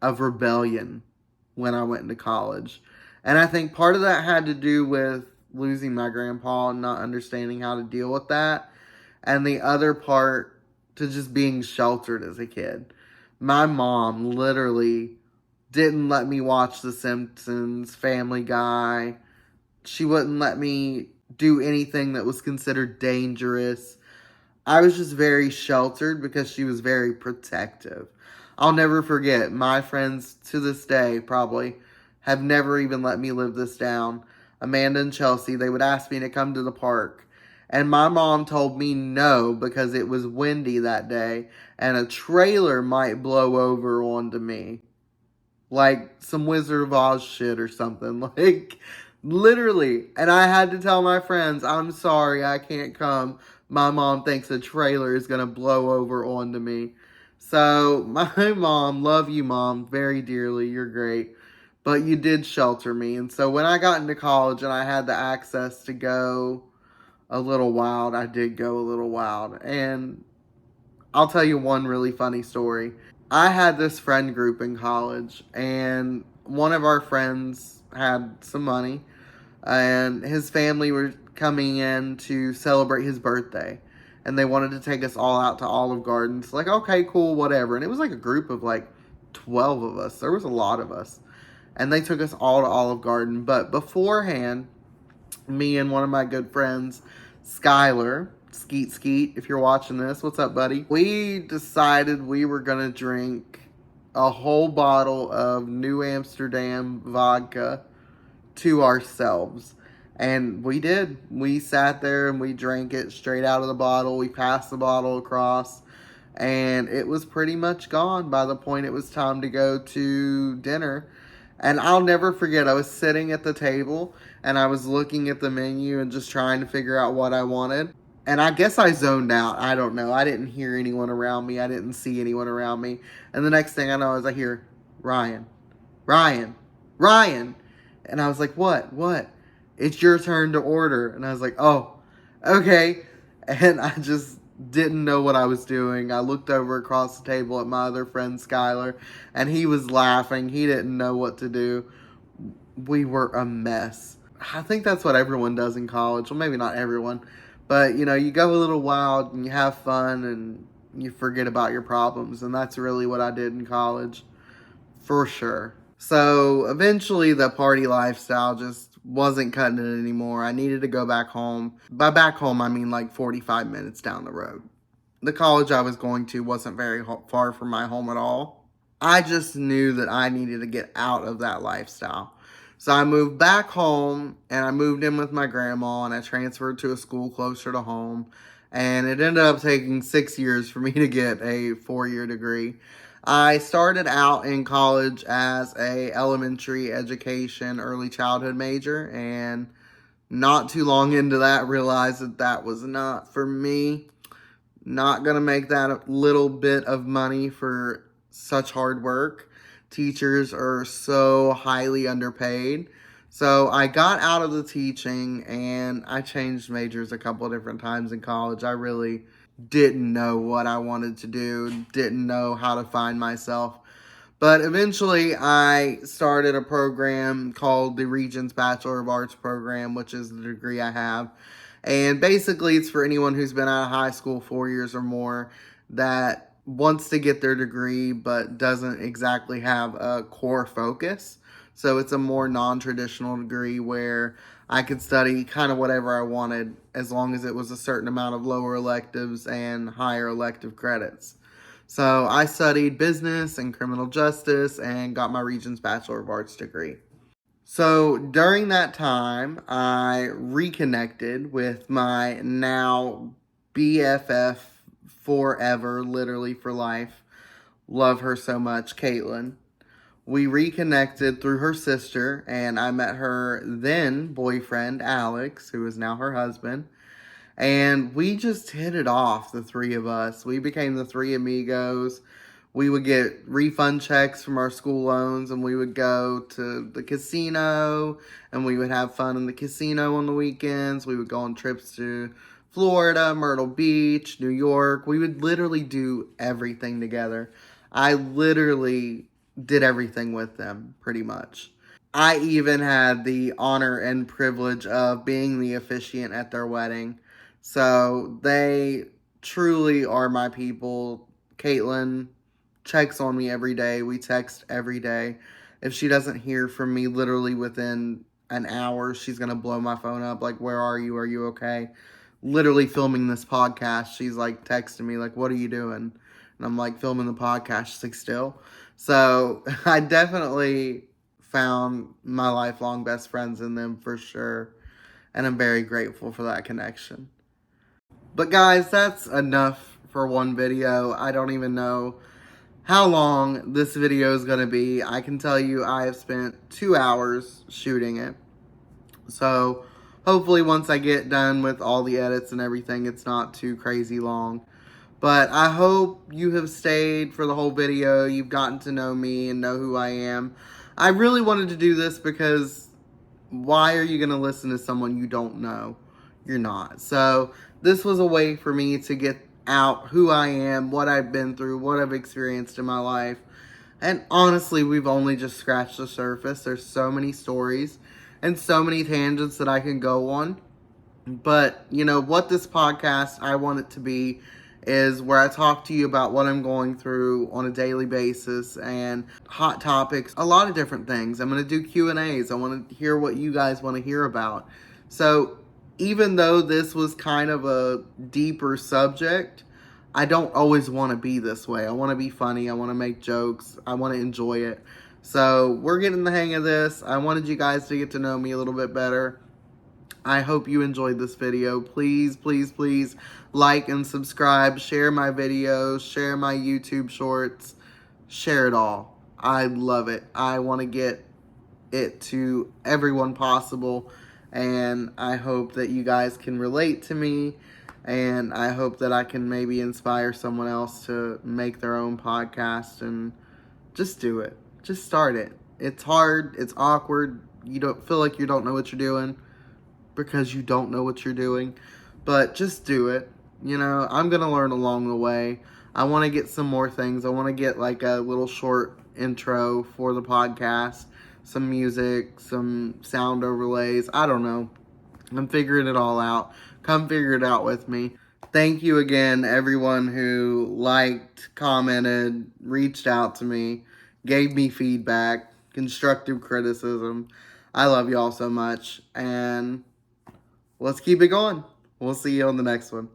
of rebellion when I went into college. And I think part of that had to do with losing my grandpa and not understanding how to deal with that. And the other part to just being sheltered as a kid. My mom literally didn't let me watch The Simpsons, Family Guy. She wouldn't let me do anything that was considered dangerous. I was just very sheltered because she was very protective. I'll never forget, my friends to this day probably have never even let me live this down. Amanda and Chelsea, they would ask me to come to the park. And my mom told me no because it was windy that day and a trailer might blow over onto me. Like some Wizard of Oz shit or something. Like, literally. And I had to tell my friends, I'm sorry, I can't come. My mom thinks a trailer is going to blow over onto me. So, my mom, love you, Mom, very dearly. You're great. But you did shelter me. And so, when I got into college and I had the access to go a little wild, I did go a little wild. And I'll tell you one really funny story. I had this friend group in college, and one of our friends had some money, and his family were coming in to celebrate his birthday, and they wanted to take us all out to Olive Garden. So, like, okay, cool, whatever. And it was like a group of like 12 of us. There was a lot of us, and they took us all to Olive Garden. But beforehand, me and one of my good friends, Skylar, Skeet, if you're watching this, what's up, buddy? We decided we were going to drink a whole bottle of New Amsterdam vodka to ourselves. And we did. We sat there and we drank it straight out of the bottle. We passed the bottle across, and it was pretty much gone by the point it was time to go to dinner. And I'll never forget, I was sitting at the table and I was looking at the menu and just trying to figure out what I wanted. And I guess I zoned out. I don't know. I didn't hear anyone around me. I didn't see anyone around me. And the next thing I know is I hear, Ryan, Ryan, Ryan. And I was like, what? It's your turn to order. And I was like, oh, okay. And I just didn't know what I was doing. I looked over across the table at my other friend, Skylar, and he was laughing. He didn't know what to do. We were a mess. I think that's what everyone does in college. Well, maybe not everyone. But, you go a little wild and you have fun and you forget about your problems. And that's really what I did in college. For sure. So, eventually the party lifestyle just wasn't cutting it anymore. I needed to go back home. By back home, I mean like 45 minutes down the road. The college I was going to wasn't very far from my home at all. I just knew that I needed to get out of that lifestyle. So I moved back home, and I moved in with my grandma, and I transferred to a school closer to home. And it ended up taking 6 years for me to get a 4-year degree. I started out in college as a elementary education, early childhood major, and not too long into that, realized that that was not for me. Not going to make that little bit of money for such hard work. Teachers are so highly underpaid. So I got out of the teaching and I changed majors a couple of different times in college. I really didn't know what I wanted to do, didn't know how to find myself. But eventually I started a program called the Regents Bachelor of Arts program, which is the degree I have. And basically it's for anyone who's been out of high school 4 years or more that wants to get their degree but doesn't exactly have a core focus. So it's a more non-traditional degree where I could study kind of whatever I wanted as long as it was a certain amount of lower electives and higher elective credits. So I studied business and criminal justice and got my Regents Bachelor of Arts degree. So during that time, I reconnected with my now BFF forever, literally for life. Love her so much, Caitlin. We reconnected through her sister, and I met her then boyfriend, Alex, who is now her husband. And we just hit it off, the three of us. We became the three amigos. We would get refund checks from our school loans, and we would go to the casino, and we would have fun in the casino on the weekends. We would go on trips to Florida, Myrtle Beach, New York. We would literally do everything together. I literally did everything with them, pretty much. I even had the honor and privilege of being the officiant at their wedding. So they truly are my people. Caitlin checks on me every day. We text every day. If she doesn't hear from me literally within an hour, she's going to blow my phone up. Like, where are you? Are you okay? Literally filming this podcast. She's like texting me, like, what are you doing? And I'm like, filming the podcast. She's like, still. So I definitely found my lifelong best friends in them for sure. And I'm very grateful for that connection. But guys, that's enough for one video. I don't even know how long this video is going to be. I can tell you I have spent 2 hours shooting it. So hopefully once I get done with all the edits and everything, it's not too crazy long. But I hope you have stayed for the whole video. You've gotten to know me and know who I am. I really wanted to do this because why are you going to listen to someone you don't know? You're not. So this was a way for me to get out who I am, what I've been through, what I've experienced in my life. And honestly, we've only just scratched the surface. There's so many stories and so many tangents that I can go on. But, you know, what this podcast, I want it to be is where I talk to you about what I'm going through on a daily basis and hot topics, a lot of different things. I'm going to do Q&As. I want to hear what you guys want to hear about. So even though this was kind of a deeper subject, I don't always want to be this way. I want to be funny. I want to make jokes. I want to enjoy it. So we're getting the hang of this. I wanted you guys to get to know me a little bit better. I hope you enjoyed this video. Please, please, please like and subscribe. Share my videos. Share my YouTube shorts. Share it all. I love it. I want to get it to everyone possible. And I hope that you guys can relate to me. And I hope that I can maybe inspire someone else to make their own podcast. And just do it. Just start it. It's hard. It's awkward. You don't feel like you don't know what you're doing because you don't know what you're doing, but just do it. You know, I'm going to learn along the way. I want to get some more things. I want to get like a little short intro for the podcast, some music, some sound overlays. I don't know. I'm figuring it all out. Come figure it out with me. Thank you again, everyone who liked, commented, reached out to me, gave me feedback, constructive criticism. I love y'all so much, and let's keep it going. We'll see you on the next one.